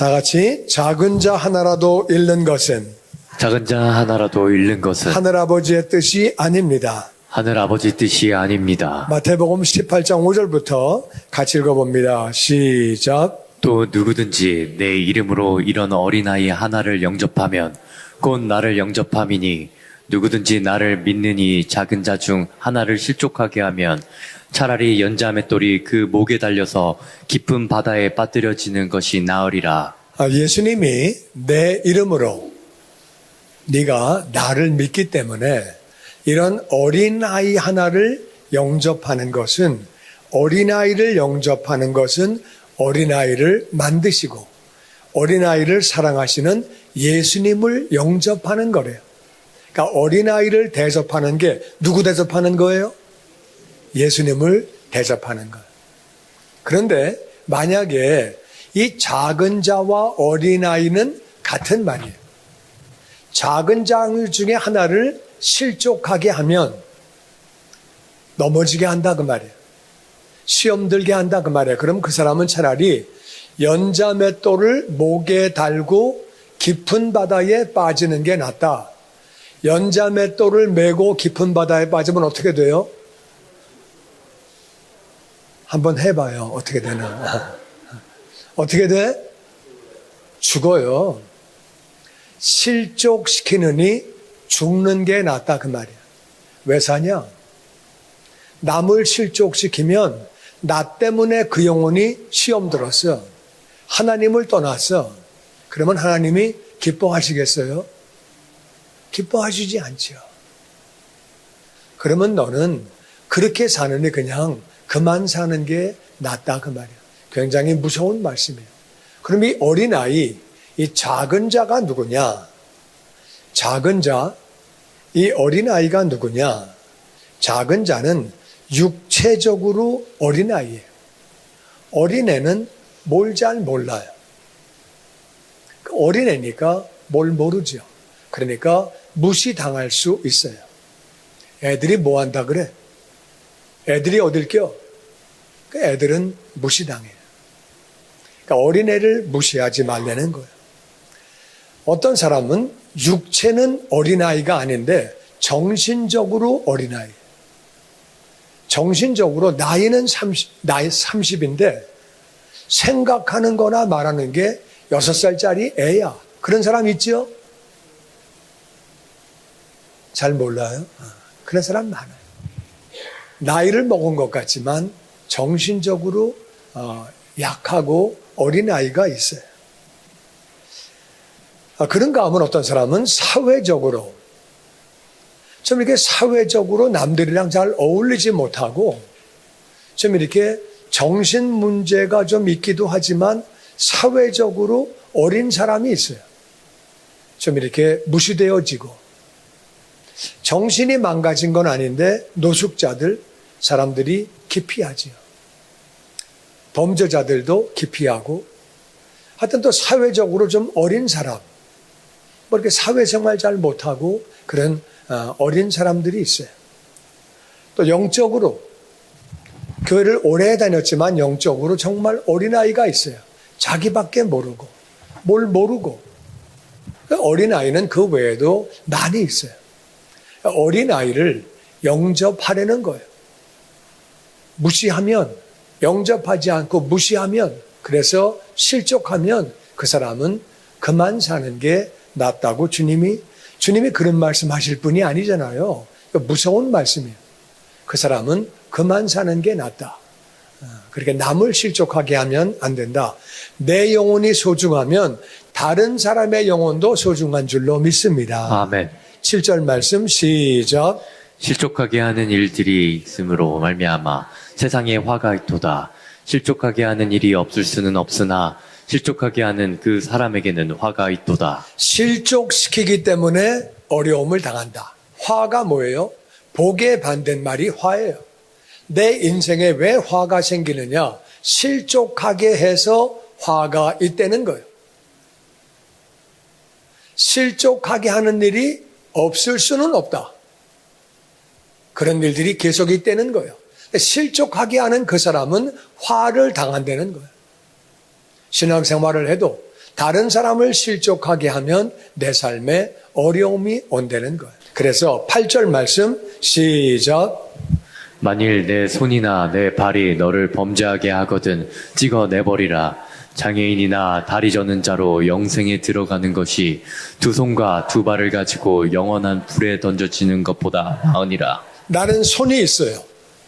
다 같이 작은 자 하나라도 잃는 것은 작은 자 하나라도 잃는 것은 하늘아버지의 뜻이 아닙니다. 하늘아버지 뜻이 아닙니다. 마태복음 18장 5절부터 같이 읽어봅니다. 시작. 또 누구든지 내 이름으로 이런 어린아이 하나를 영접하면 곧 나를 영접함이니 누구든지 나를 믿는 이 작은 자 중 하나를 실족하게 하면 차라리 연자 맷돌이 그 목에 달려서 깊은 바다에 빠뜨려지는 것이 나으리라. 예수님이 내 이름으로 네가 나를 믿기 때문에 이런 어린아이 하나를 영접하는 것은 어린아이를 영접하는 것은 어린아이를 만드시고 어린아이를 사랑하시는 예수님을 영접하는 거래요. 그러니까 어린아이를 대접하는 게 누구 대접하는 거예요? 예수님을 대접하는 거예요. 그런데 만약에 이 작은 자와 어린아이는 같은 말이에요. 작은 자 중에 하나를 실족하게 하면 넘어지게 한다 그 말이에요. 시험 들게 한다 그 말이에요. 그럼 그 사람은 차라리 연자 맷돌을 목에 달고 깊은 바다에 빠지는 게 낫다. 연자 맷돌을 메고 깊은 바다에 빠지면 어떻게 돼요? 한번 해봐요. 어떻게 되나. 어떻게 돼? 죽어요. 실족시키느니 죽는 게 낫다 그 말이야. 왜 사냐? 남을 실족시키면 나 때문에 그 영혼이 시험 들었어. 하나님을 떠났어. 그러면 하나님이 기뻐하시겠어요? 기뻐하시지 않죠. 그러면 너는 그렇게 사느니 그냥 그만 사는 게 낫다 그 말이야. 굉장히 무서운 말씀이에요. 그럼 이 어린아이, 이 작은 자가 누구냐? 작은 자, 이 어린아이가 누구냐? 작은 자는 육체적으로 어린아이예요. 어린애는 뭘 잘 몰라요. 어린애니까 뭘 모르죠. 그러니까 무시당할 수 있어요. 애들이 뭐 한다 그래? 애들이 어딜 껴? 애들은 무시당해요. 그러니까 어린애를 무시하지 말라는 거예요. 어떤 사람은 육체는 어린아이가 아닌데 정신적으로 어린아이. 정신적으로 나이는 30인데 생각하는 거나 말하는 게 6살짜리 애야. 그런 사람 있죠? 잘 몰라요? 그런 사람 많아요. 나이를 먹은 것 같지만 정신적으로 약하고 어린아이가 있어요. 그런가 하면 어떤 사람은 사회적으로 좀 이렇게 사회적으로 남들이랑 잘 어울리지 못하고 좀 이렇게 정신 문제가 좀 있기도 하지만 사회적으로 어린 사람이 있어요. 좀 이렇게 무시되어지고 정신이 망가진 건 아닌데 노숙자들 사람들이 기피하지요. 범죄자들도 기피하고 하여튼 또 사회적으로 좀 어린 사람 뭐 이렇게 사회생활 잘 못하고 그런 어린 사람들이 있어요. 또 영적으로 교회를 오래 다녔지만 영적으로 정말 어린아이가 있어요. 자기밖에 모르고 뭘 모르고 어린아이는 그 외에도 많이 있어요. 어린아이를 영접하려는 거예요. 무시하면 영접하지 않고 무시하면 그래서 실족하면 그 사람은 그만 사는 게 낫다고 주님이 그런 말씀하실 분이 아니잖아요. 무서운 말씀이에요. 그 사람은 그만 사는 게 낫다. 그렇게 남을 실족하게 하면 안 된다. 내 영혼이 소중하면 다른 사람의 영혼도 소중한 줄로 믿습니다. 아멘. 7절 말씀 시작. 실족하게 하는 일들이 있으므로 말미암아 세상에 화가 있도다. 실족하게 하는 일이 없을 수는 없으나 실족하게 하는 그 사람에게는 화가 있도다. 실족시키기 때문에 어려움을 당한다. 화가 뭐예요? 복의 반대말이 화예요. 내 인생에 왜 화가 생기느냐? 실족하게 해서 화가 있다는 거예요. 실족하게 하는 일이 없을 수는 없다. 그런 일들이 계속 있다는 거예요. 실족하게 하는 그 사람은 화를 당한다는 거예요. 신앙생활을 해도 다른 사람을 실족하게 하면 내 삶에 어려움이 온다는 거예요. 그래서 8절 말씀 시작. 만일 내 손이나 내 발이 너를 범죄하게 하거든 찍어내버리라. 장애인이나 다리 저는 자로 영생에 들어가는 것이 두 손과 두 발을 가지고 영원한 불에 던져지는 것보다 나으니라. 나는 손이 있어요.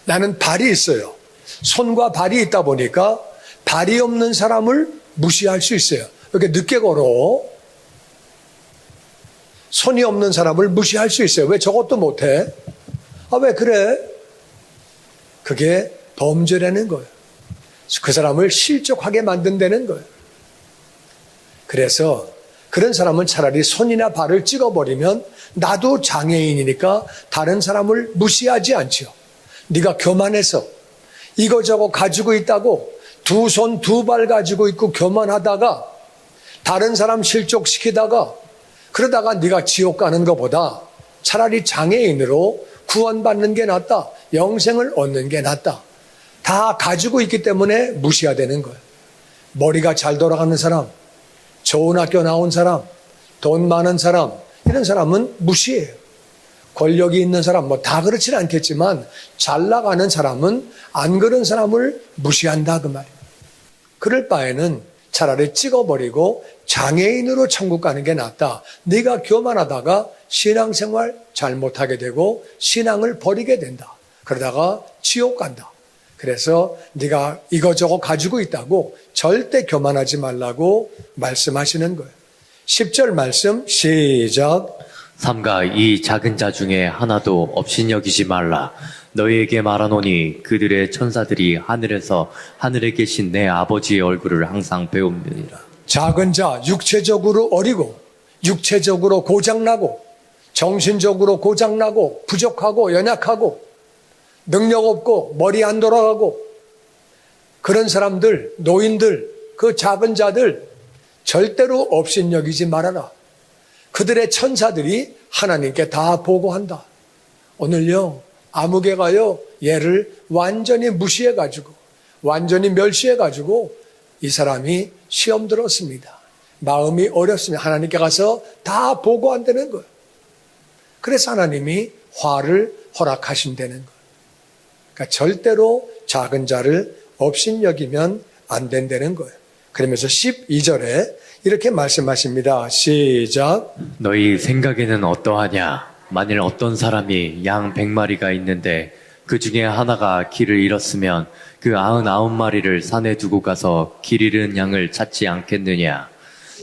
나는 발이 있어요. 손과 발이 있다 보니까 발이 없는 사람을 무시할 수 있어요. 이렇게 늦게 걸어. 손이 없는 사람을 무시할 수 있어요. 왜 저것도 못해? 아, 왜 그래? 그게 범죄라는 거예요. 그 사람을 실족하게 만든다는 거예요. 그래서 그런 사람은 차라리 손이나 발을 찍어버리면 나도 장애인이니까 다른 사람을 무시하지 않죠. 네가 교만해서 이거저거 가지고 있다고 두 손 두 발 가지고 있고 교만하다가 다른 사람 실족시키다가 그러다가 네가 지옥 가는 것보다 차라리 장애인으로 구원받는 게 낫다. 영생을 얻는 게 낫다. 다 가지고 있기 때문에 무시해야 되는 거예요. 머리가 잘 돌아가는 사람, 좋은 학교 나온 사람, 돈 많은 사람, 이런 사람은 무시해요. 권력이 있는 사람, 뭐 다 그렇지는 않겠지만 잘 나가는 사람은 안 그런 사람을 무시한다 그 말이에요. 그럴 바에는 차라리 찍어버리고 장애인으로 천국 가는 게 낫다. 네가 교만하다가 신앙생활 잘못하게 되고 신앙을 버리게 된다. 그러다가 지옥 간다. 그래서 네가 이거저거 가지고 있다고 절대 교만하지 말라고 말씀하시는 거예요. 10절 말씀 시작. 삼가 이 작은 자 중에 하나도 업신여기지 말라. 너희에게 말하노니 그들의 천사들이 하늘에서 하늘에 계신 내 아버지의 얼굴을 항상 배움느니라. 작은 자, 육체적으로 어리고 육체적으로 고장나고 정신적으로 고장나고 부족하고 연약하고 능력 없고 머리 안 돌아가고 그런 사람들, 노인들, 그 작은 자들 절대로 업신여기지 말아라. 그들의 천사들이 하나님께 다 보고한다. 오늘요, 아무개가요, 얘를 완전히 무시해가지고, 완전히 멸시해가지고, 이 사람이 시험 들었습니다. 마음이 어렵습니다. 하나님께 가서 다 보고한다는 거예요. 그래서 하나님이 화를 허락하신다는 거예요. 그러니까 절대로 작은 자를 업신여기면 안 된다는 거예요. 그러면서 12절에 이렇게 말씀하십니다. 시작. 너희 생각에는 어떠하냐? 만일 어떤 사람이 양 100마리가 있는데 그 중에 하나가 길을 잃었으면 그 99마리를 산에 두고 가서 길 잃은 양을 찾지 않겠느냐?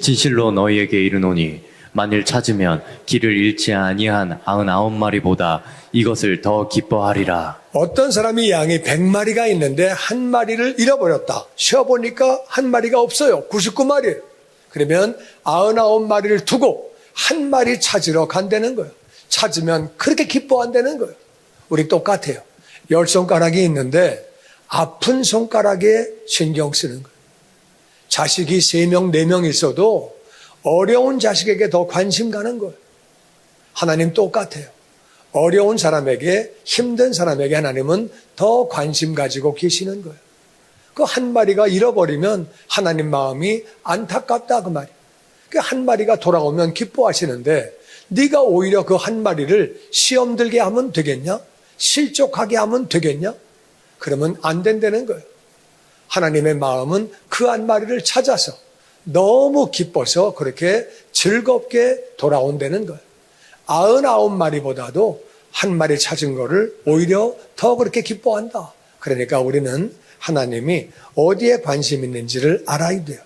진실로 너희에게 이르노니 만일 찾으면 길을 잃지 아니한 99마리보다 이것을 더 기뻐하리라. 어떤 사람이 양이 100마리가 있는데 한 마리를 잃어버렸다. 쉬어보니까 한 마리가 없어요. 99마리예요. 그러면 99마리를 두고 한 마리 찾으러 간다는 거예요. 찾으면 그렇게 기뻐한다는 거예요. 우리 똑같아요. 10손가락이 있는데 아픈 손가락에 신경 쓰는 거예요. 자식이 3명, 4명 있어도 어려운 자식에게 더 관심 가는 거예요. 하나님 똑같아요. 어려운 사람에게, 힘든 사람에게 하나님은 더 관심 가지고 계시는 거예요. 그 한 마리가 잃어버리면 하나님 마음이 안타깝다 그 말이에요. 그 한 마리가 돌아오면 기뻐하시는데 네가 오히려 그 한 마리를 시험 들게 하면 되겠냐? 실족하게 하면 되겠냐? 그러면 안 된다는 거예요. 하나님의 마음은 그 한 마리를 찾아서 너무 기뻐서 그렇게 즐겁게 돌아온다는 거예요. 99마리보다도 한 마리 찾은 거를 오히려 더 그렇게 기뻐한다. 그러니까 우리는 하나님이 어디에 관심 있는지를 알아야 돼요.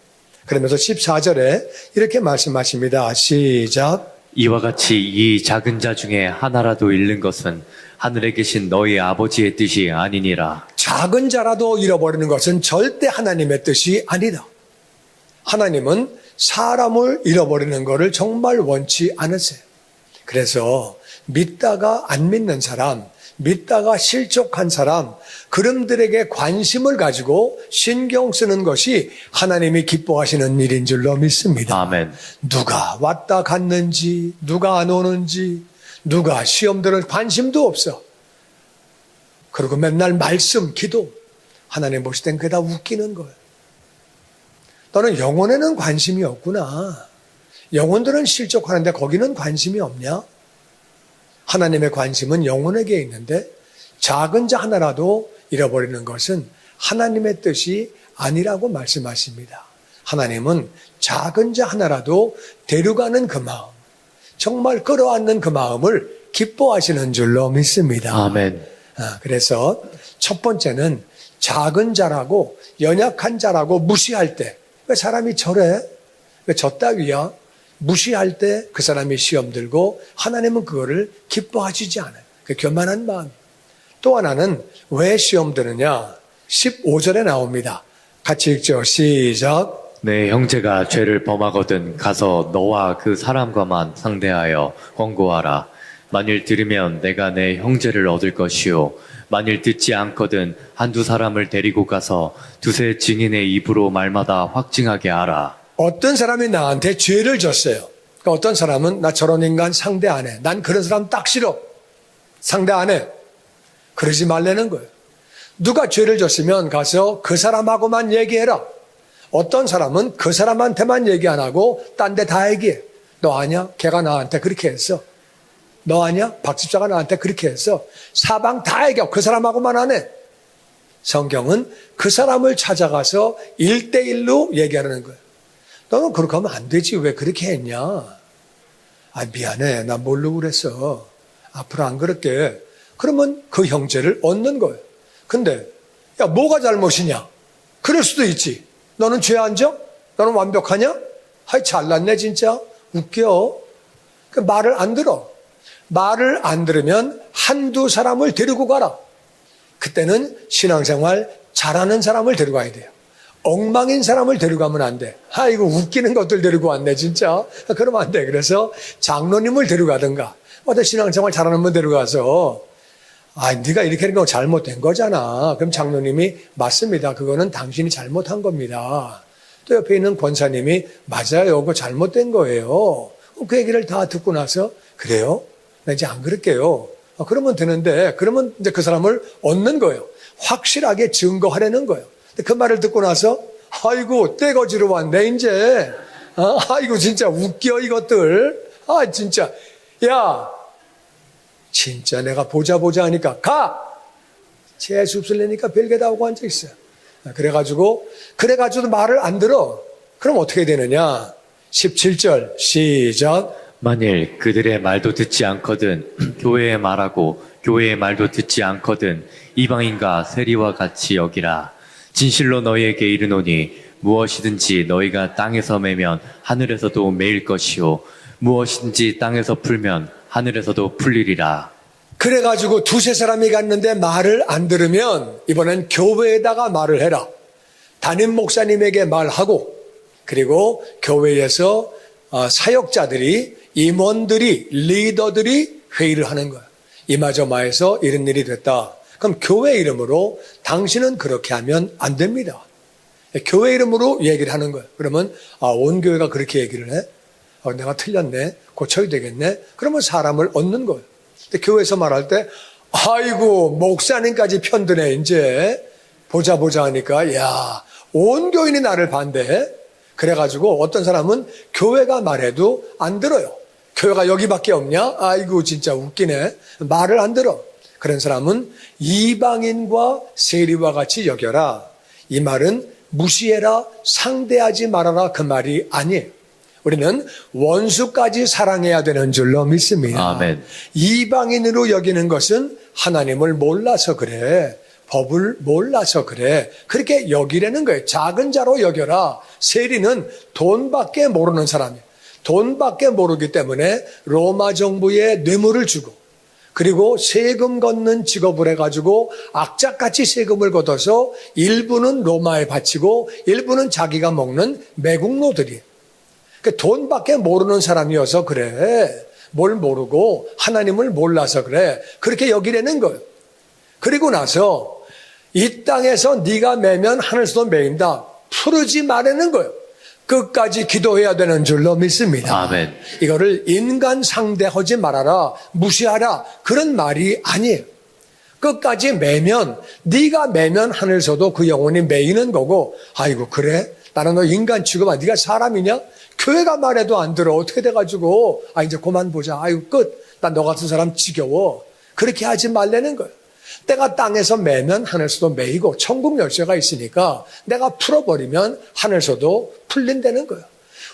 그러면서 14절에 이렇게 말씀하십니다. 시작. 이와 같이 이 작은 자 중에 하나라도 잃는 것은 하늘에 계신 너희 아버지의 뜻이 아니니라. 작은 자라도 잃어버리는 것은 절대 하나님의 뜻이 아니다. 하나님은 사람을 잃어버리는 것을 정말 원치 않으세요. 그래서 믿다가 안 믿는 사람, 믿다가 실족한 사람, 그름들에게 관심을 가지고 신경 쓰는 것이 하나님이 기뻐하시는 일인 줄로 믿습니다. 아멘. 누가 왔다 갔는지, 누가 안 오는지, 누가 시험 들을 관심도 없어. 그리고 맨날 말씀, 기도. 하나님 보실 땐 그게 다 웃기는 거예요. 너는 영혼에는 관심이 없구나. 영혼들은 실족하는데 거기는 관심이 없냐? 하나님의 관심은 영혼에게 있는데 작은 자 하나라도 잃어버리는 것은 하나님의 뜻이 아니라고 말씀하십니다. 하나님은 작은 자 하나라도 데려가는 그 마음, 정말 끌어안는 그 마음을 기뻐하시는 줄로 믿습니다. 아멘. 그래서 첫 번째는 작은 자라고 연약한 자라고 무시할 때, 왜 사람이 저래? 왜 저 따위야? 무시할 때 그 사람이 시험 들고 하나님은 그거를 기뻐하시지 않아요. 그 교만한 마음. 또 하나는 왜 시험 드느냐? 15절에 나옵니다. 같이 읽죠. 시작. 내 형제가 죄를 범하거든 가서 너와 그 사람과만 상대하여 권고하라. 만일 들으면 내가 내 형제를 얻을 것이요. 만일 듣지 않거든 한두 사람을 데리고 가서 두세 증인의 입으로 말마다 확증하게 하라. 어떤 사람이 나한테 죄를 졌어요. 그러니까 어떤 사람은 나 저런 인간 상대 안 해. 난 그런 사람 딱 싫어. 상대 안 해. 그러지 말라는 거예요. 누가 죄를 졌으면 가서 그 사람하고만 얘기해라. 어떤 사람은 그 사람한테만 얘기 안 하고 딴 데 다 얘기해. 너 아냐? 걔가 나한테 그렇게 했어. 너 아냐? 박 집사가 나한테 그렇게 했어. 사방 다 얘기하고 그 사람하고만 안 해. 성경은 그 사람을 찾아가서 1대1로 얘기하는 거예요. 너는 그렇게 하면 안 되지. 왜 그렇게 했냐? 아, 미안해. 나 모르고 그랬어. 앞으로 안 그럴게. 그러면 그 형제를 얻는 거예요. 근데 야, 뭐가 잘못이냐? 그럴 수도 있지. 너는 죄 안 져? 너는 완벽하냐? 하이, 잘났네 진짜. 웃겨. 그 말을 안 들어. 말을 안 들으면 한두 사람을 데리고 가라. 그때는 신앙생활 잘하는 사람을 데려가야 돼요. 엉망인 사람을 데려가면 안 돼. 아이고, 웃기는 것들 데리고 왔네 진짜. 그러면 안 돼. 그래서 장로님을 데려가든가 어떤 신앙생활 잘하는 분 데려가서 네가 이렇게 하는 거 잘못된 거잖아. 그럼 장로님이 맞습니다. 그거는 당신이 잘못한 겁니다. 또 옆에 있는 권사님이 맞아요. 그거 잘못된 거예요. 그 얘기를 다 듣고 나서 그래요? 나 이제 안 그럴게요. 그러면 되는데, 그러면 이제 그 사람을 얻는 거예요. 확실하게 증거하려는 거예요. 근데 그 말을 듣고 나서 아이고, 떼거지로 왔네 이제. 아이고, 진짜 웃겨 이것들. 진짜. 야, 진짜 내가 보자 하니까 가! 재수없을 내니까 별게 다 오고 앉아있어요. 그래가지고 말을 안 들어. 그럼 어떻게 되느냐? 17절 시작. 만일 그들의 말도 듣지 않거든 교회의 말하고 교회의 말도 듣지 않거든 이방인과 세리와 같이 여기라. 진실로 너희에게 이르노니 무엇이든지 너희가 땅에서 매면 하늘에서도 매일 것이요 무엇이든지 땅에서 풀면 하늘에서도 풀리리라. 그래가지고 두세 사람이 갔는데 말을 안 들으면 이번엔 교회에다가 말을 해라. 담임 목사님에게 말하고, 그리고 교회에서 사역자들이, 임원들이, 리더들이 회의를 하는 거야. 이마저마해서 이런 일이 됐다. 그럼 교회 이름으로 당신은 그렇게 하면 안 됩니다. 교회 이름으로 얘기를 하는 거예요. 그러면 온 교회가 그렇게 얘기를 해? 내가 틀렸네. 고쳐야 되겠네. 그러면 사람을 얻는 거예요. 근데 교회에서 말할 때 아이고, 목사님까지 편드네. 이제 보자 하니까 야, 온 교인이 나를 반대해. 그래가지고 어떤 사람은 교회가 말해도 안 들어요. 교회가 여기밖에 없냐? 아이고, 진짜 웃기네. 말을 안 들어. 그런 사람은 이방인과 세리와 같이 여겨라. 이 말은 무시해라, 상대하지 말아라, 그 말이 아니에요. 우리는 원수까지 사랑해야 되는 줄로 믿습니다. 아멘. 이방인으로 여기는 것은 하나님을 몰라서 그래. 법을 몰라서 그래. 그렇게 여기려는 거예요. 작은 자로 여겨라. 세리는 돈밖에 모르는 사람이에요. 돈밖에 모르기 때문에 로마 정부에 뇌물을 주고, 그리고 세금 걷는 직업을 해가지고 악착같이 세금을 걷어서 일부는 로마에 바치고 일부는 자기가 먹는 매국노들이에요. 돈밖에 모르는 사람이어서 그래. 뭘 모르고 하나님을 몰라서 그래. 그렇게 여기려는 거예요. 그리고 나서 이 땅에서 네가 매면 하늘에서도 매인다. 풀지 말라는 거예요. 끝까지 기도해야 되는 줄로 믿습니다. 아멘. 이거를 인간 상대하지 말아라, 무시하라, 그런 말이 아니에요. 끝까지 매면, 네가 매면 하늘에서도 그 영혼이 매이는 거고, 아이고 그래? 나는 너 인간 취급아. 네가 사람이냐? 교회가 말해도 안 들어. 어떻게 돼가지고 이제 그만 보자. 아유 끝. 난 너 같은 사람 지겨워. 그렇게 하지 말라는 거예요. 내가 땅에서 매면 하늘에서도 매이고 천국 열쇠가 있으니까 내가 풀어버리면 하늘에서도 풀린다는 거예요.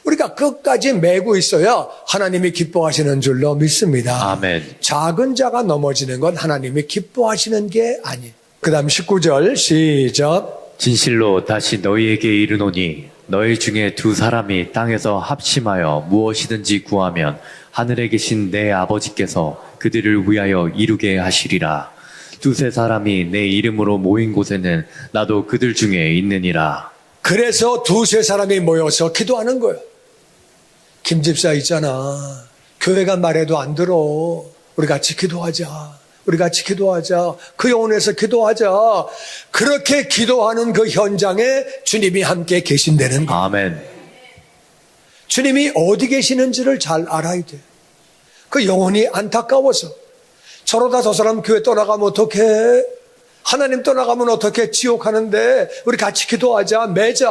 우리가 끝까지 매고 있어야 하나님이 기뻐하시는 줄로 믿습니다. 아멘. 작은 자가 넘어지는 건 하나님이 기뻐하시는 게 아니에요. 그 다음 19절 시작. 진실로 다시 너희에게 이르노니 너희 중에 두 사람이 땅에서 합심하여 무엇이든지 구하면 하늘에 계신 내 아버지께서 그들을 위하여 이루게 하시리라. 두세 사람이 내 이름으로 모인 곳에는 나도 그들 중에 있느니라. 그래서 두세 사람이 모여서 기도하는 거예요. 김 집사 있잖아. 교회가 말해도 안 들어. 우리 같이 기도하자. 우리 같이 기도하자. 그 영혼에서 기도하자. 그렇게 기도하는 그 현장에 주님이 함께 계신다는 거예요. 아멘. 주님이 어디 계시는지를 잘 알아야 돼. 그 영혼이 안타까워서 저러다 저 사람 교회 떠나가면 어떡해? 하나님 떠나가면 어떻게 지옥 하는데 우리 같이 기도하자, 매자,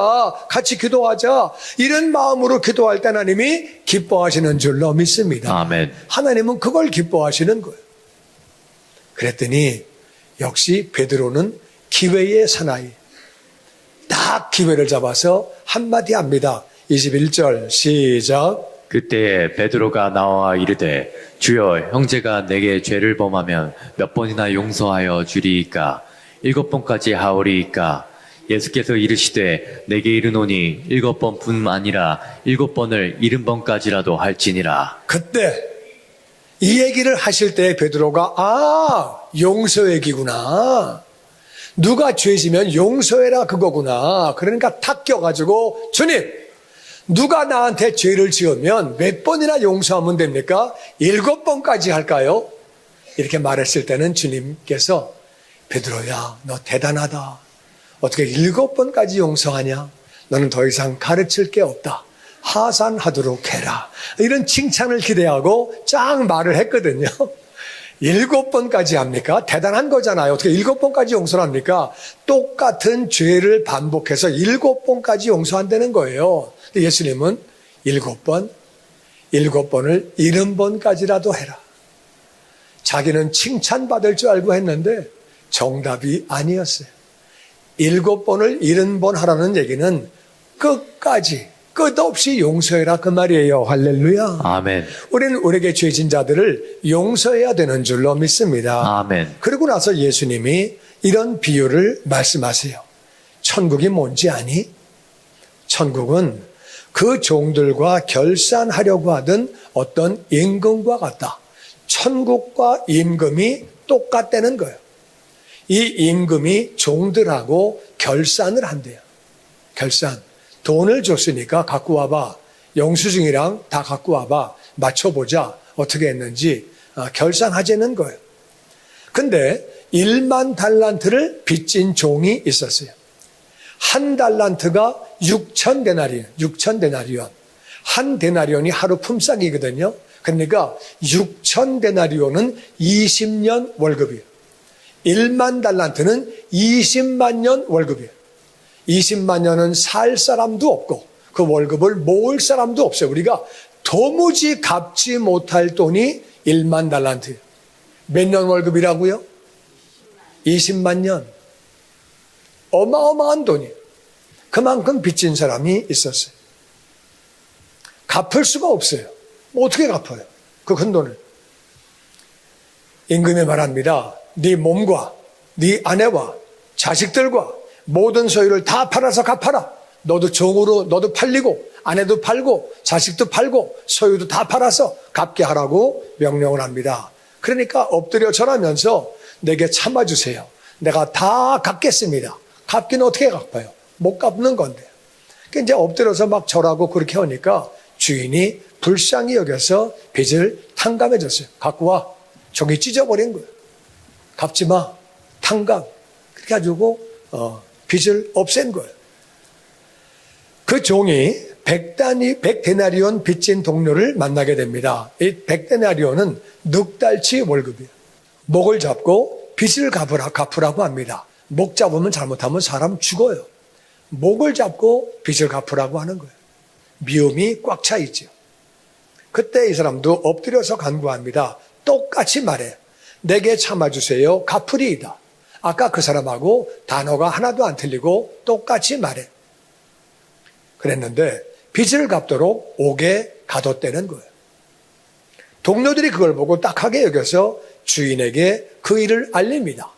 같이 기도하자. 이런 마음으로 기도할 때 하나님이 기뻐하시는 줄로 믿습니다. 아멘. 하나님은 그걸 기뻐하시는 거예요. 그랬더니 역시 베드로는 기회의 사나이. 딱 기회를 잡아서 한마디 합니다. 21절 시작. 그때에 베드로가 나와 이르되 주여 형제가 내게 죄를 범하면 몇 번이나 용서하여 주리이까 7번까지 하오리이까 예수께서 이르시되 내게 이르노니 7번뿐 아니라 7번을 70번까지라도 할지니라. 그때 이 얘기를 하실 때 베드로가 용서 얘기구나. 누가 죄지면 용서해라 그거구나. 그러니까 탁 껴가지고 주님 누가 나한테 죄를 지으면 몇 번이나 용서하면 됩니까? 7번까지 할까요? 이렇게 말했을 때는 주님께서 베드로야 너 대단하다. 어떻게 7번까지 용서하냐? 너는 더 이상 가르칠 게 없다. 하산하도록 해라. 이런 칭찬을 기대하고 쫙 말을 했거든요. 7번까지 합니까? 대단한 거잖아요. 어떻게 7번까지 용서를 합니까? 똑같은 죄를 반복해서 7번까지 용서한다는 거예요. 근데 예수님은 7번을 70번까지라도 해라. 자기는 칭찬받을 줄 알고 했는데 정답이 아니었어요. 7번을 70번 하라는 얘기는 끝없이 용서해라 그 말이에요. 할렐루야. 아멘. 우리는 우리에게 죄진 자들을 용서해야 되는 줄로 믿습니다. 아멘. 그리고 나서 예수님이 이런 비유를 말씀하세요. 천국이 뭔지 아니? 천국은 그 종들과 결산하려고 하던 어떤 임금과 같다. 천국과 임금이 똑같다는 거예요. 이 임금이 종들하고 결산을 한대요. 결산. 돈을 줬으니까 갖고 와봐. 영수증이랑 다 갖고 와봐. 맞춰보자. 어떻게 했는지 결산하자는 거예요. 근데 1만 달란트를 빚진 종이 있었어요. 한 달란트가 6,000데나리온. 한 데나리온이 하루 품삯이거든요. 그러니까 6,000데나리온은 20년 월급이에요. 1만 달란트는 20만 년 월급이에요. 20만 년은 살 사람도 없고 그 월급을 모을 사람도 없어요. 우리가 도무지 갚지 못할 돈이 1만 달란트예요. 몇 년 월급이라고요? 20만 년. 어마어마한 돈이에요. 그만큼 빚진 사람이 있었어요. 갚을 수가 없어요. 뭐 어떻게 갚아요? 그 큰 돈을. 임금이 말합니다. 네 몸과 네 아내와 자식들과 모든 소유를 다 팔아서 갚아라. 너도 종으로 너도 팔리고 아내도 팔고 자식도 팔고 소유도 다 팔아서 갚게 하라고 명령을 합니다. 그러니까 엎드려 절하면서 내게 참아주세요. 내가 다 갚겠습니다. 갚기는 어떻게 갚아요? 못 갚는 건데. 그러니까 이제 엎드려서 막 절하고 그렇게 하니까 주인이 불쌍히 여겨서 빚을 탕감해 줬어요. 갖고 와. 종이 찢어버린 거예요. 갚지 마. 탕감. 그렇게 가지고 빚을 없앤 거예요. 그 종이 100데나리온 빚진 동료를 만나게 됩니다. 이 100데나리온은 넉 달치 월급이에요. 목을 잡고 빚을 갚으라고 합니다. 목 잡으면 잘못하면 사람 죽어요. 목을 잡고 빚을 갚으라고 하는 거예요. 미움이 꽉 차 있죠. 그때 이 사람도 엎드려서 간구합니다. 똑같이 말해. 내게 참아주세요. 갚으리이다. 아까 그 사람하고 단어가 하나도 안 틀리고 똑같이 말해. 그랬는데 빚을 갚도록 옥에 가뒀다는 거예요. 동료들이 그걸 보고 딱하게 여겨서 주인에게 그 일을 알립니다.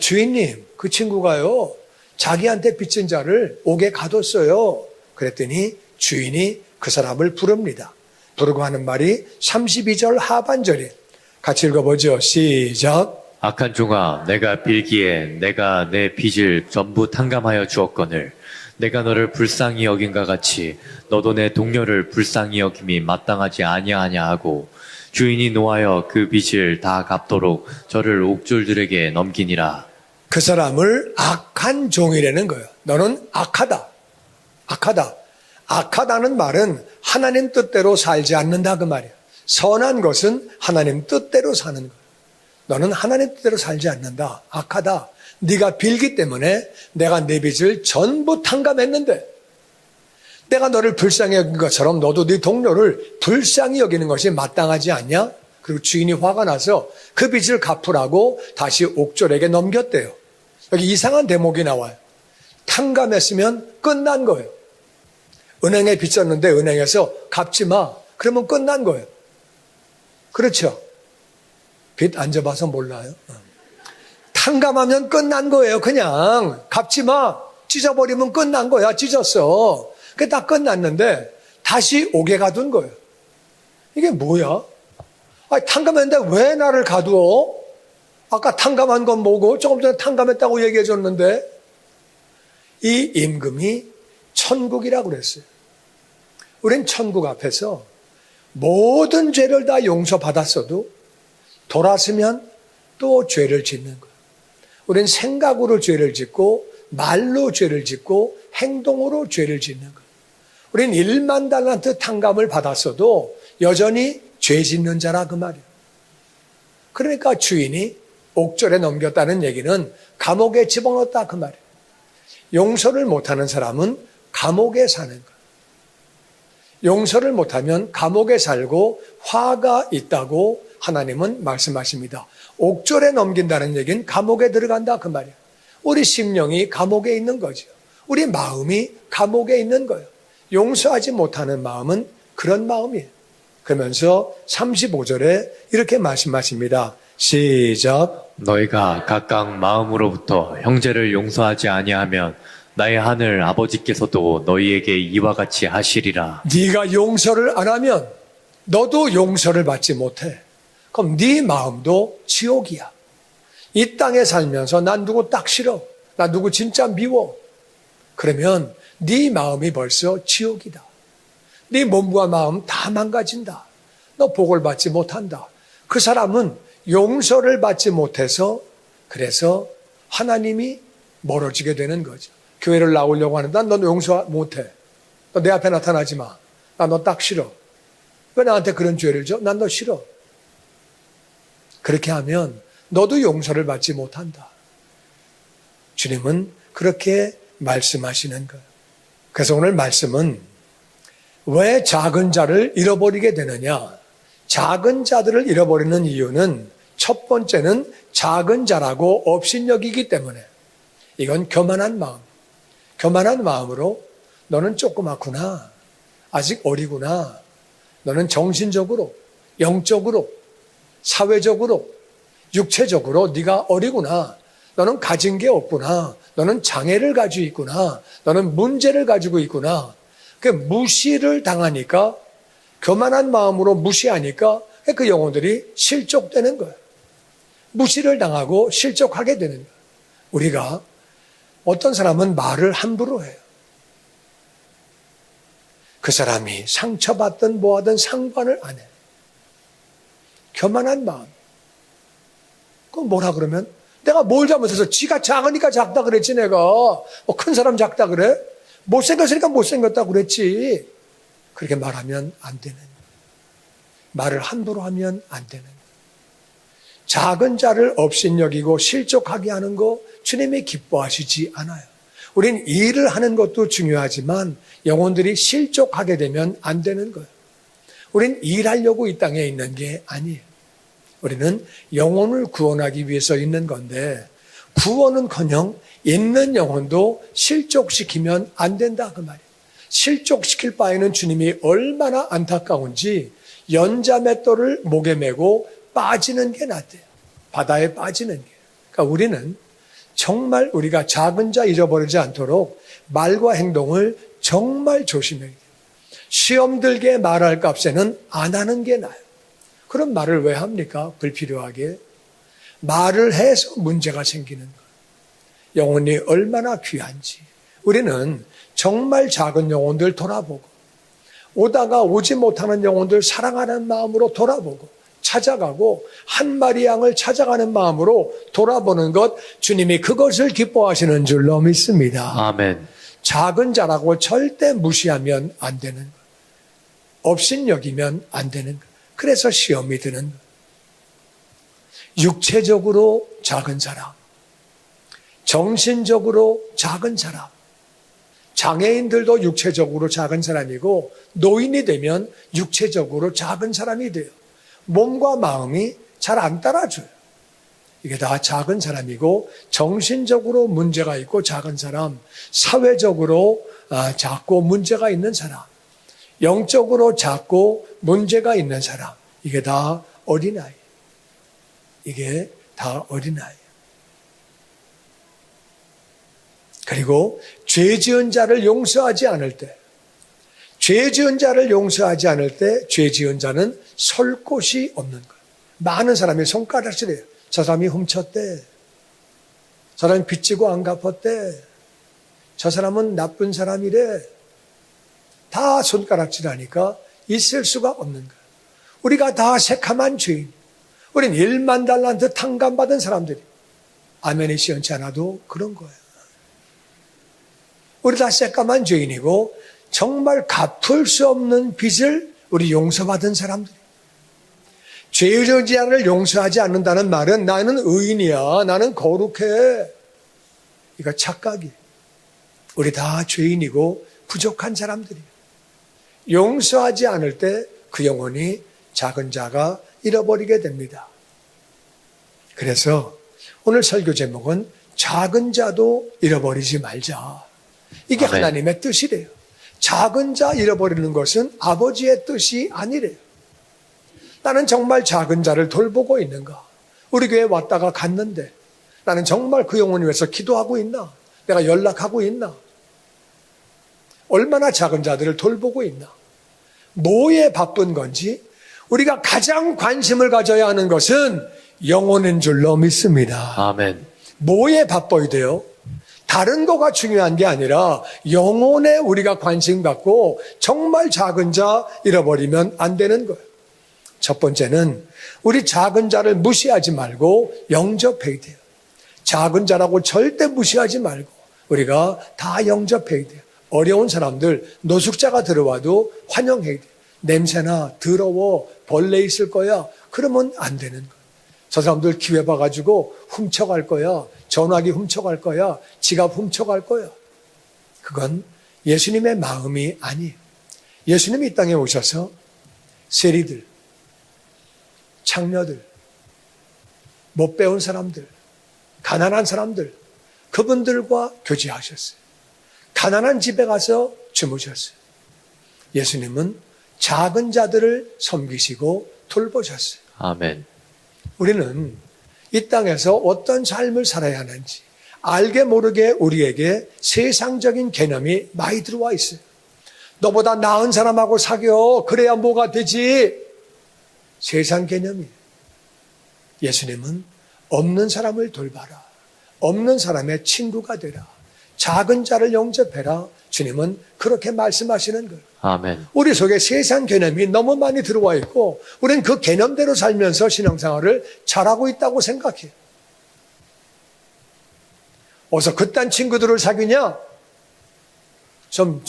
주인님, 그 친구가요, 자기한테 빚진 자를 옥에 가뒀어요. 그랬더니 주인이 그 사람을 부릅니다. 부르고 하는 말이 32절 하반절에 같이 읽어보죠. 시작. 악한 종아, 내가 빌기에 내가 내 빚을 전부 탕감하여 주었거늘 내가 너를 불쌍히 여긴가 같이 너도 내 동료를 불쌍히 여김이 마땅하지 아니하냐 하고 주인이 노하여 그 빚을 다 갚도록 저를 옥졸들에게 넘기니라. 그 사람을 악한 종이라는 거예요. 너는 악하다. 악하다. 악하다는 말은 하나님 뜻대로 살지 않는다 그 말이에요. 선한 것은 하나님 뜻대로 사는 거예요. 너는 하나님 뜻대로 살지 않는다. 악하다. 네가 빌기 때문에 내가 내 빚을 전부 탕감했는데 내가 너를 불쌍히 여긴 것처럼 너도 네 동료를 불쌍히 여기는 것이 마땅하지 않냐? 그리고 주인이 화가 나서 그 빚을 갚으라고 다시 옥졸에게 넘겼대요. 여기 이상한 대목이 나와요. 탕감했으면 끝난 거예요. 은행에 빚졌는데 은행에서 갚지 마. 그러면 끝난 거예요. 그렇죠? 빚 안 져봐서 몰라요. 탕감하면 끝난 거예요. 그냥 갚지 마. 찢어버리면 끝난 거야. 찢었어. 그게 다 끝났는데 다시 옥에 가둔 거예요. 이게 뭐야? 탕감했는데 왜 나를 가두어? 아까 탕감한 건 뭐고? 조금 전에 탕감했다고 얘기해 줬는데 이 임금이 천국이라고 그랬어요. 우린 천국 앞에서 모든 죄를 다 용서받았어도 돌아서면 또 죄를 짓는 거예요. 우린 생각으로 죄를 짓고 말로 죄를 짓고 행동으로 죄를 짓는 거예요. 우린 1만 달란트 탕감을 받았어도 여전히 죄 짓는 자라 그 말이에요. 그러니까 주인이 옥졸에 넘겼다는 얘기는 감옥에 집어넣었다 그 말이에요. 용서를 못하는 사람은 감옥에 사는 거예요. 용서를 못하면 감옥에 살고 화가 있다고 하나님은 말씀하십니다. 옥졸에 넘긴다는 얘기는 감옥에 들어간다 그 말이에요. 우리 심령이 감옥에 있는 거죠. 우리 마음이 감옥에 있는 거예요. 용서하지 못하는 마음은 그런 마음이에요. 그러면서 35절에 이렇게 말씀하십니다. 시작. 너희가 각각 마음으로부터 형제를 용서하지 아니하면 나의 하늘 아버지께서도 너희에게 이와 같이 하시리라. 네가 용서를 안 하면 너도 용서를 받지 못해. 그럼 네 마음도 지옥이야. 이 땅에 살면서 난 누구 딱 싫어. 나 누구 진짜 미워. 그러면 네 마음이 벌써 지옥이다. 네 몸과 마음 다 망가진다. 너 복을 받지 못한다. 그 사람은 용서를 받지 못해서 그래서 하나님이 멀어지게 되는 거죠. 교회를 나오려고 하는데 넌 용서 못해. 너 내 앞에 나타나지 마. 나 너 딱 싫어. 왜 나한테 그런 죄를 줘? 난 너 싫어. 그렇게 하면 너도 용서를 받지 못한다. 주님은 그렇게 말씀하시는 거예요. 그래서 오늘 말씀은 왜 작은 자를 잃어버리게 되느냐? 작은 자들을 잃어버리는 이유는 첫 번째는 작은 자라고 업신여기기 때문에 이건 교만한 마음. 교만한 마음으로 너는 조그맣구나. 아직 어리구나. 너는 정신적으로, 영적으로, 사회적으로, 육체적으로 네가 어리구나. 너는 가진 게 없구나. 너는 장애를 가지고 있구나. 너는 문제를 가지고 있구나. 그 무시를 당하니까 교만한 마음으로 무시하니까 그 영혼들이 실족되는 거예요. 무시를 당하고 실족하게 되는 거예요. 우리가 어떤 사람은 말을 함부로 해요. 그 사람이 상처받든 뭐하든 상관을 안 해. 교만한 마음. 그럼 뭐라 그러면 내가 뭘 잘못해서 지가 작으니까 작다 그랬지 내가. 큰 사람 작다 그래? 못생겼으니까 못생겼다 그랬지. 그렇게 말하면 안 되는 거예요. 말을 함부로 하면 안 되는 거예요. 작은 자를 업신여기고 실족하게 하는 거 주님이 기뻐하시지 않아요. 우린 일을 하는 것도 중요하지만 영혼들이 실족하게 되면 안 되는 거예요. 우린 일하려고 이 땅에 있는 게 아니에요. 우리는 영혼을 구원하기 위해서 있는 건데 구원은커녕 있는 영혼도 실족시키면 안 된다 그 말이에요. 실족시킬 바에는 주님이 얼마나 안타까운지 연자맷돌을 목에 메고 빠지는 게 낫대요. 바다에 빠지는 게. 그러니까 우리는 정말 우리가 작은 자 잃어버리지 않도록 말과 행동을 정말 조심해야 돼요. 시험 들게 말할 값에는 안 하는 게 나아요. 그런 말을 왜 합니까? 불필요하게. 말을 해서 문제가 생기는 거예요. 영혼이 얼마나 귀한지. 우리는 정말 작은 영혼들 돌아보고 오다가 오지 못하는 영혼들 사랑하는 마음으로 돌아보고 찾아가고 한 마리 양을 찾아가는 마음으로 돌아보는 것, 주님이 그것을 기뻐하시는 줄로 믿습니다. 아멘. 작은 자라고 절대 무시하면 안 되는 것. 업신여기면 안 되는 것. 그래서 시험이 드는 것. 육체적으로 작은 사람, 정신적으로 작은 사람, 장애인들도 육체적으로 작은 사람이고 노인이 되면 육체적으로 작은 사람이 돼요. 몸과 마음이 잘 안 따라줘요. 이게 다 작은 사람이고 정신적으로 문제가 있고 작은 사람, 사회적으로 작고 문제가 있는 사람, 영적으로 작고 문제가 있는 사람, 이게 다 어린아이. 이게 다 어린아이. 그리고 죄 지은 자를 용서하지 않을 때, 죄 지은 자를 용서하지 않을 때 죄 지은 자는 설 곳이 없는 거예요. 많은 사람이 손가락질해요. 저 사람이 훔쳤대. 저 사람이 빚지고 안 갚았대. 저 사람은 나쁜 사람이래. 다 손가락질하니까 있을 수가 없는 거예요. 우리가 다 새카만 죄인. 우린 1만 달란트 탕감받은 사람들이. 아멘이 시원치 않아도 그런 거예요. 우리 다 새까만 죄인이고 정말 갚을 수 없는 빚을 우리 용서받은 사람들. 죄 지은 자를 용서하지 않는다는 말은 나는 의인이야, 나는 거룩해. 이거 착각이에요. 우리 다 죄인이고 부족한 사람들이에요. 용서하지 않을 때 그 영혼이 작은 자가 잃어버리게 됩니다. 그래서 오늘 설교 제목은 작은 자도 잃어버리지 말자. 이게 아멘. 하나님의 뜻이래요. 작은 자 잃어버리는 것은 아버지의 뜻이 아니래요. 나는 정말 작은 자를 돌보고 있는가? 우리 교회 왔다가 갔는데 나는 정말 그 영혼을 위해서 기도하고 있나? 내가 연락하고 있나? 얼마나 작은 자들을 돌보고 있나? 뭐에 바쁜 건지 우리가 가장 관심을 가져야 하는 것은 영혼인 줄로 믿습니다. 아멘. 뭐에 바빠야 돼요? 다른 거가 중요한 게 아니라 영혼에 우리가 관심 갖고 정말 작은 자 잃어버리면 안 되는 거예요. 첫 번째는 우리 작은 자를 무시하지 말고 영접해야 돼요. 작은 자라고 절대 무시하지 말고 우리가 다 영접해야 돼요. 어려운 사람들, 노숙자가 들어와도 환영해야 돼요. 냄새나 더러워, 벌레 있을 거야. 그러면 안 되는 거예요. 저 사람들 기회 봐가지고 훔쳐갈 거야. 전화기 훔쳐갈 거야. 지갑 훔쳐갈 거야. 그건 예수님의 마음이 아니에요. 예수님이 이 땅에 오셔서 세리들, 창녀들, 못 배운 사람들, 가난한 사람들, 그분들과 교제하셨어요. 가난한 집에 가서 주무셨어요. 예수님은 작은 자들을 섬기시고 돌보셨어요. 아멘. 우리는 이 땅에서 어떤 삶을 살아야 하는지 알게 모르게 우리에게 세상적인 개념이 많이 들어와 있어요. 너보다 나은 사람하고 사겨. 그래야 뭐가 되지. 세상 개념이에요. 예수님은 없는 사람을 돌봐라. 없는 사람의 친구가 되라. 작은 자를 영접해라. 주님은 그렇게 말씀하시는 거예요. 아멘. 우리 속에 세상 개념이 너무 많이 들어와 있고 우리는 그 개념대로 살면서 신앙생활을 잘하고 있다고 생각해요. 어서 그딴 친구들을 사귀냐? 좀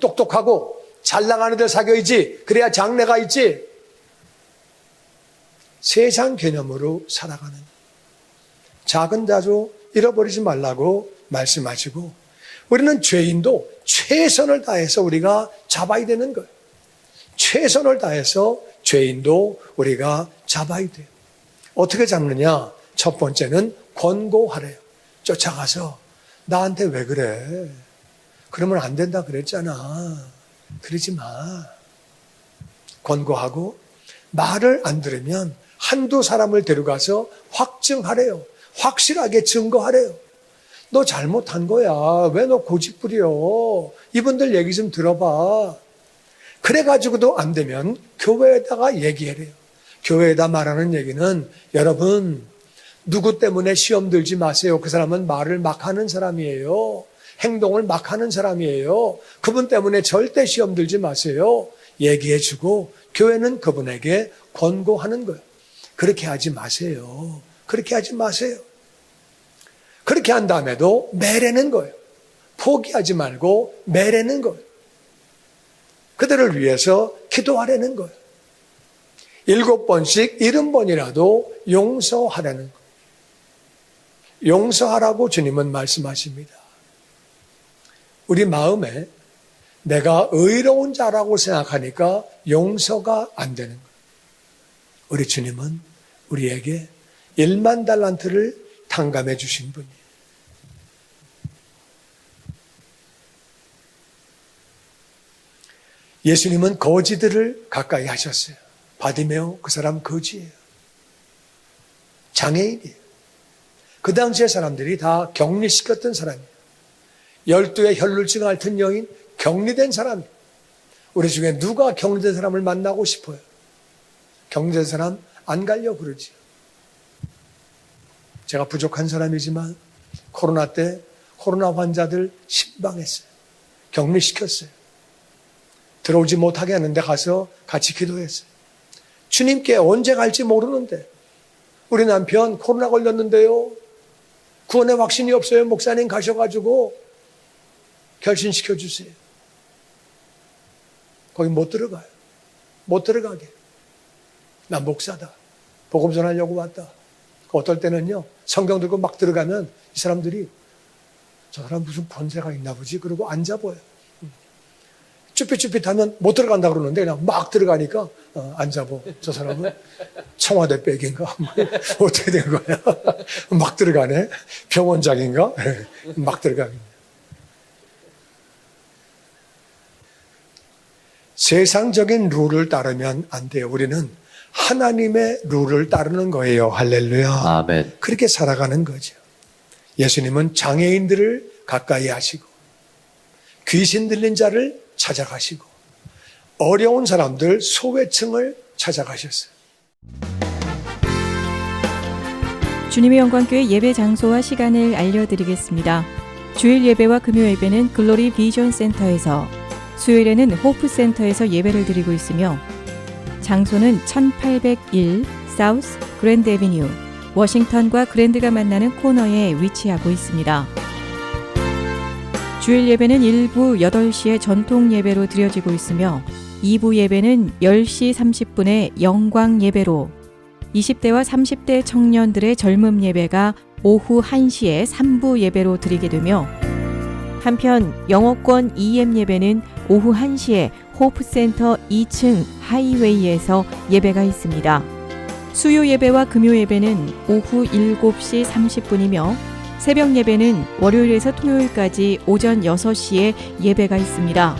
똑똑하고 잘 나가는 데 사귀어야지. 그래야 장래가 있지. 세상 개념으로 살아가는 작은 자도 잃어버리지 말라고 말씀하시고 우리는 죄인도 최선을 다해서 우리가 잡아야 되는 거예요. 최선을 다해서 죄인도 우리가 잡아야 돼요. 어떻게 잡느냐? 첫 번째는 권고하래요. 쫓아가서 나한테 왜 그래? 그러면 안 된다 그랬잖아. 그러지 마. 권고하고 말을 안 들으면 한두 사람을 데려가서 확증하래요. 확실하게 증거하래요. 너 잘못한 거야. 왜 너 고집 부려? 이분들 얘기 좀 들어봐. 그래가지고도 안 되면 교회에다가 얘기해래요. 교회에다 말하는 얘기는 여러분 누구 때문에 시험 들지 마세요. 그 사람은 말을 막 하는 사람이에요. 행동을 막 하는 사람이에요. 그분 때문에 절대 시험 들지 마세요. 얘기해주고 교회는 그분에게 권고하는 거예요. 그렇게 하지 마세요. 그렇게 하지 마세요. 그렇게 한 다음에도 매래는 거예요. 포기하지 말고 매래는 거예요. 그들을 위해서 기도하라는 거예요. 7번씩 70번이라도 용서하라는 거예요. 용서하라고 주님은 말씀하십니다. 우리 마음에 내가 의로운 자라고 생각하니까 용서가 안 되는 거예요. 우리 주님은 우리에게 1만 달란트를 탕감해 주신 분이에요. 예수님은 거지들을 가까이 하셨어요. 바디메오 그 사람 거지예요. 장애인이에요. 그 당시에 사람들이 다 격리시켰던 사람이에요. 12의 혈루증 앓던 여인 격리된 사람이에요. 우리 중에 누가 격리된 사람을 만나고 싶어요? 격리된 사람 안 가려고 그러지. 제가 부족한 사람이지만 코로나 때 코로나 환자들 신방했어요. 격리시켰어요. 들어오지 못하게 하는데 가서 같이 기도했어요. 주님께 언제 갈지 모르는데 우리 남편 코로나 걸렸는데요. 구원의 확신이 없어요. 목사님 가셔가지고 결신시켜 주세요. 거기 못 들어가요. 못 들어가게. 나 목사다. 복음 전하려고 왔다. 어떨 때는요. 성경 들고 막 들어가면 이 사람들이 저 사람 무슨 권세가 있나 보지. 그러고 앉아보여요. 쭈삣쭈삣하면 못 들어간다 그러는데 그냥 막 들어가니까 앉아보. 저 사람은 청와대 백인가? 어떻게 된 거야? 막 들어가네. 병원장인가? 막 들어가네. 세상적인 룰을 따르면 안 돼요. 우리는 하나님의 룰을 따르는 거예요. 할렐루야. 아멘. 그렇게 살아가는 거죠. 예수님은 장애인들을 가까이 하시고 귀신 들린 자를 찾아가시고 어려운 사람들 소외층을 찾아가셨어요. 주님의 영광교회 예배 장소와 시간을 알려드리겠습니다. 주일 예배와 금요 예배는 글로리 비전 센터에서, 수요일에는 호프 센터에서 예배를 드리고 있으며 장소는 1801 사우스 그랜드 애비뉴 워싱턴과 그랜드가 만나는 코너에 위치하고 있습니다. 주일 예배는 1부 8시에 전통 예배로 드려지고 있으며 2부 예배는 10시 30분에 영광 예배로, 20대와 30대 청년들의 젊음 예배가 오후 1시에 3부 예배로 드리게 되며, 한편 영어권 EM 예배는 오후 1시에 호프센터 2층 하이웨이에서 예배가 있습니다. 수요 예배와 금요 예배는 오후 7시 30분이며 새벽 예배는 월요일에서 토요일까지 오전 6시에 예배가 있습니다.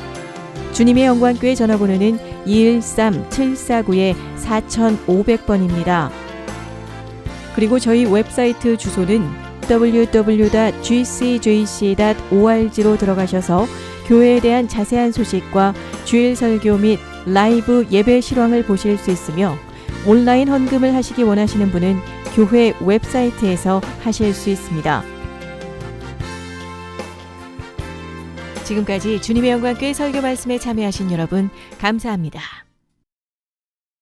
주님의 영광교회 전화번호는 213-749-4500번입니다. 그리고 저희 웹사이트 주소는 www.gcjc.org로 들어가셔서 교회에 대한 자세한 소식과 주일 설교 및 라이브 예배 실황을 보실 수 있으며, 온라인 헌금을 하시기 원하시는 분은 교회 웹사이트에서 하실 수 있습니다. 지금까지 주님의 영광교회 설교 말씀에 참여하신 여러분 감사합니다.